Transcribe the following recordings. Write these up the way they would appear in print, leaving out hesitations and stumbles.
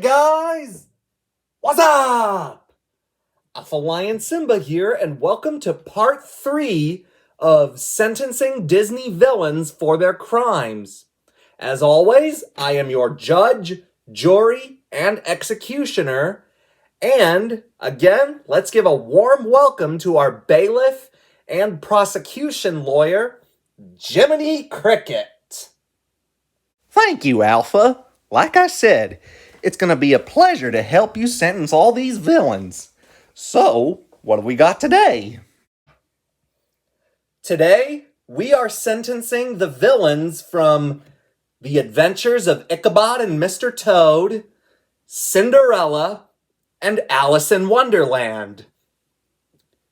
guys! What's up? Alpha Lion Simba here, and welcome to part 3 of sentencing Disney villains for their crimes. As always, I am your judge, jury, and executioner. And, again, let's give a warm welcome to our bailiff and prosecution lawyer, Jiminy Cricket. Thank you, Alpha. Like I said, it's going to be a pleasure to help you sentence all these villains. So, what have we got today? Today, we are sentencing the villains from The Adventures of Ichabod and Mr. Toad, Cinderella, and Alice in Wonderland.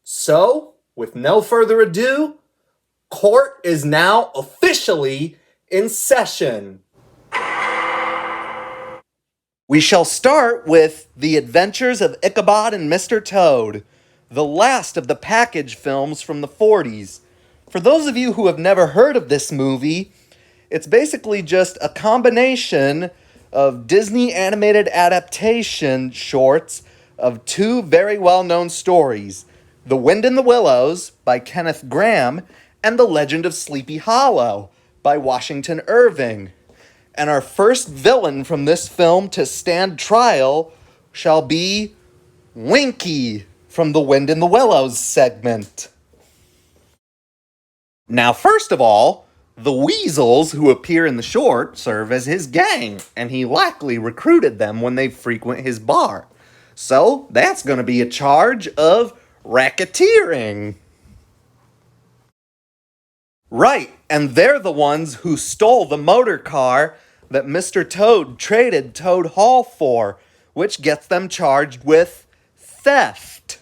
So, with no further ado, court is now officially in session. We shall start with The Adventures of Ichabod and Mr. Toad, the last of the package films from the 40s. For those of you who have never heard of this movie, it's basically just a combination of Disney animated adaptation shorts of two very well-known stories, The Wind in the Willows by Kenneth Grahame and The Legend of Sleepy Hollow by Washington Irving. And our first villain from this film to stand trial shall be Winkie from the Wind in the Willows segment. Now, first of all, the weasels who appear in the short serve as his gang, and he likely recruited them when they frequent his bar. So, that's going to be a charge of racketeering. Right, and they're the ones who stole the motor car that Mr. Toad traded Toad Hall for, which gets them charged with theft.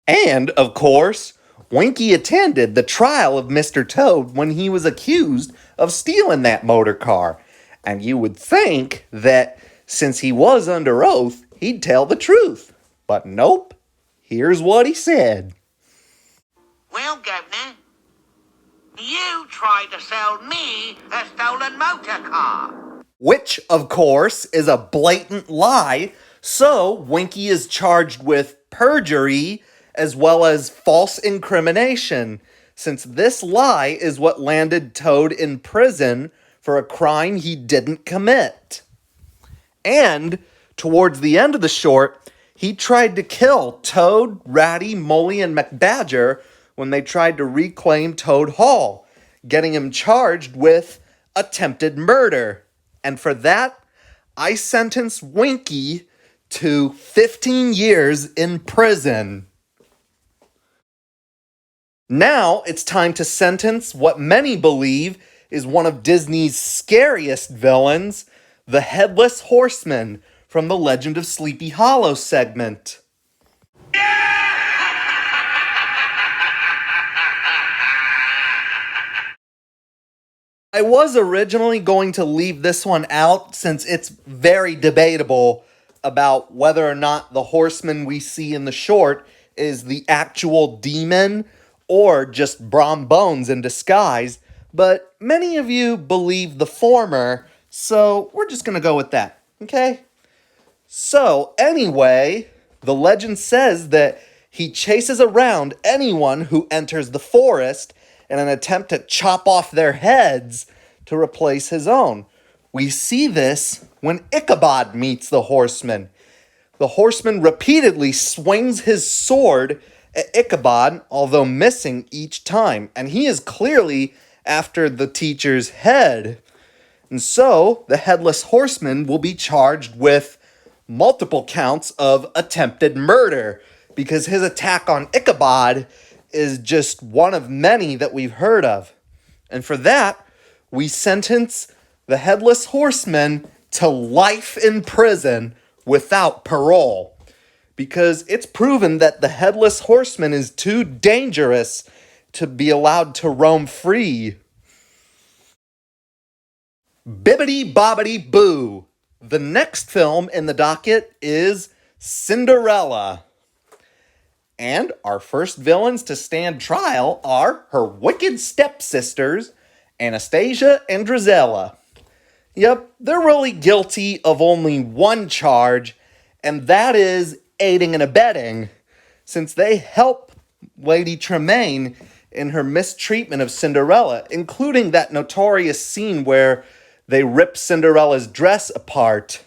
And, of course, Winkie attended the trial of Mr. Toad when he was accused of stealing that motor car. And you would think that since he was under oath, he'd tell the truth. But nope, here's what he said. Well, Governor, you tried to sell me a stolen motor car. Which, of course, is a blatant lie, so Winkie is charged with perjury as well as false incrimination, since this lie is what landed Toad in prison for a crime he didn't commit. And, towards the end of the short, he tried to kill Toad, Ratty, Molly, and McBadger when they tried to reclaim Toad Hall, getting him charged with attempted murder. And for that, I sentence Winkie to 15 years in prison. Now it's time to sentence what many believe is one of Disney's scariest villains, the Headless Horseman from the Legend of Sleepy Hollow segment. I was originally going to leave this one out since it's very debatable about whether or not the horseman we see in the short is the actual demon or just Brom Bones in disguise, but many of you believe the former, so we're just going to go with that, okay? So, anyway, the legend says that he chases around anyone who enters the forest in an attempt to chop off their heads to replace his own. We see this when Ichabod meets the horseman. The horseman repeatedly swings his sword at Ichabod, although missing each time, and he is clearly after the teacher's head. And so, the Headless Horseman will be charged with multiple counts of attempted murder, because his attack on Ichabod is just one of many that we've heard of. And for that, we sentence the Headless Horseman to life in prison without parole, because it's proven that the Headless Horseman is too dangerous to be allowed to roam free. Bibbidi bobbidi boo. The next film in the docket is Cinderella. And our first villains to stand trial are her wicked stepsisters, Anastasia and Drizella. Yep, they're really guilty of only one charge, and that is aiding and abetting, since they help Lady Tremaine in her mistreatment of Cinderella, including that notorious scene where they rip Cinderella's dress apart.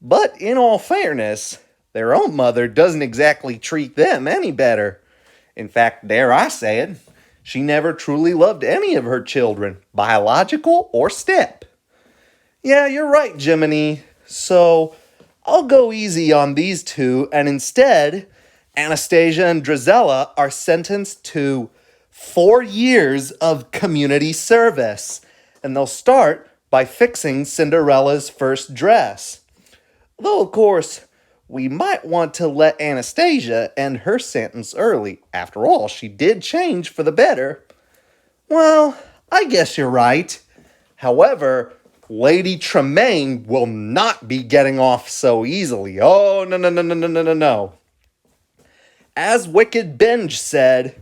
But in all fairness, their own mother doesn't exactly treat them any better. In fact, dare I say it, she never truly loved any of her children, biological or step. Yeah, you're right, Jiminy. So, I'll go easy on these two, and instead, Anastasia and Drizella are sentenced to 4 years of community service, and they'll start by fixing Cinderella's first dress. Though, of course, we might want to let Anastasia end her sentence early. After all, she did change for the better. Well, I guess you're right. However, Lady Tremaine will not be getting off so easily. Oh, no, no, no, no, no, no, no, no. As Wicked Binge said,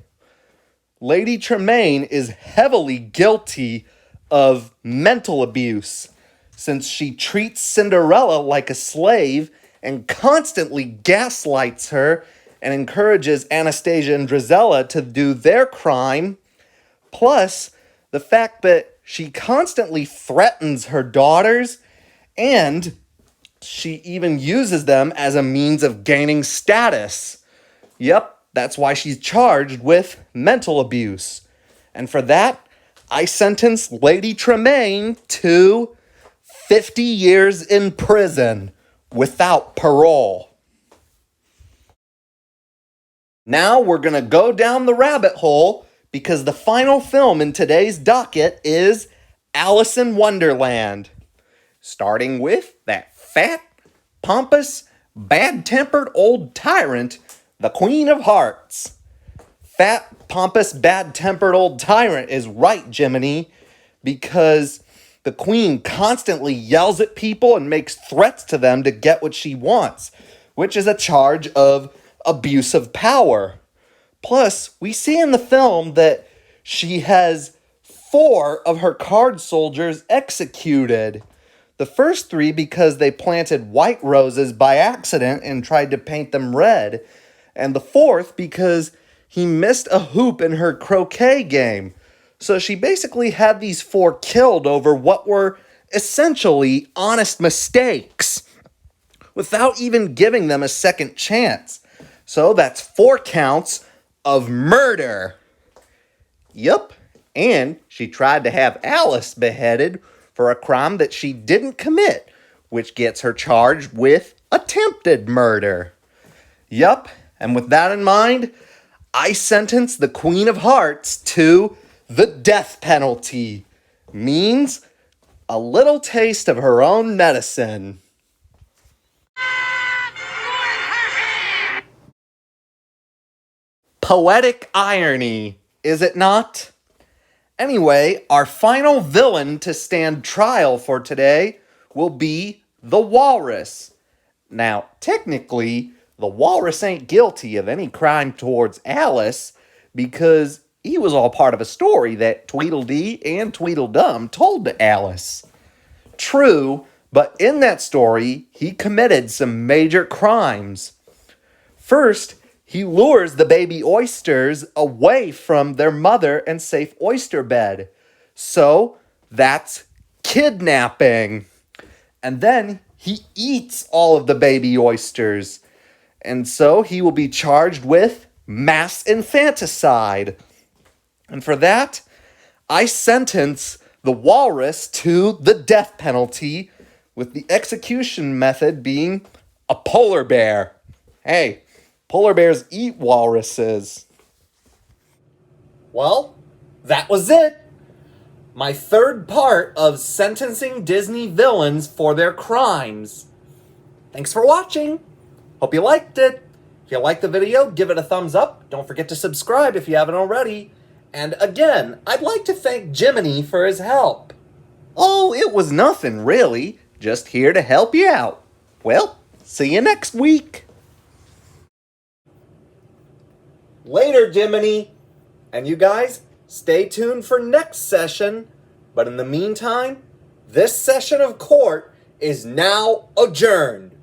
Lady Tremaine is heavily guilty of mental abuse, since she treats Cinderella like a slave and constantly gaslights her and encourages Anastasia and Drizella to do their crime, plus the fact that she constantly threatens her daughters, and she even uses them as a means of gaining status. Yep, that's why she's charged with mental abuse. And for that, I sentence Lady Tremaine to 50 years in prison without parole. Now we're going to go down the rabbit hole because the final film in today's docket is Alice in Wonderland. Starting with that fat, pompous, bad-tempered old tyrant, the Queen of Hearts. Fat, pompous, bad-tempered old tyrant is right, Jiminy, because the Queen constantly yells at people and makes threats to them to get what she wants, which is a charge of abuse of power. Plus, we see in the film that she has 4 of her card soldiers executed. The first 3 because they planted white roses by accident and tried to paint them red. And the 4th because he missed a hoop in her croquet game. So she basically had these 4 killed over what were essentially honest mistakes, without even giving them a second chance. So that's 4 counts of murder. Yup, and she tried to have Alice beheaded for a crime that she didn't commit, which gets her charged with attempted murder. Yup, and with that in mind, I sentence the Queen of Hearts to the death penalty. Means a little taste of her own medicine. Poetic irony, is it not? Anyway, our final villain to stand trial for today will be the Walrus. Now, technically, the Walrus ain't guilty of any crime towards Alice because he was all part of a story that Tweedledee and Tweedledum told to Alice. True, but in that story, he committed some major crimes. First, he lures the baby oysters away from their mother and safe oyster bed. So, that's kidnapping. And then he eats all of the baby oysters. And so he will be charged with mass infanticide. And for that, I sentence the Walrus to the death penalty, with the execution method being a polar bear. Hey, polar bears eat walruses. Well, that was it. My third part of sentencing Disney villains for their crimes. Thanks for watching. Hope you liked it. If you liked the video, give it a thumbs up. Don't forget to subscribe if you haven't already. And again, I'd like to thank Jiminy for his help. Oh, it was nothing, really. Just here to help you out. Well, see you next week. Later, Jiminy. And you guys, stay tuned for next session. But in the meantime, This session of court is now adjourned.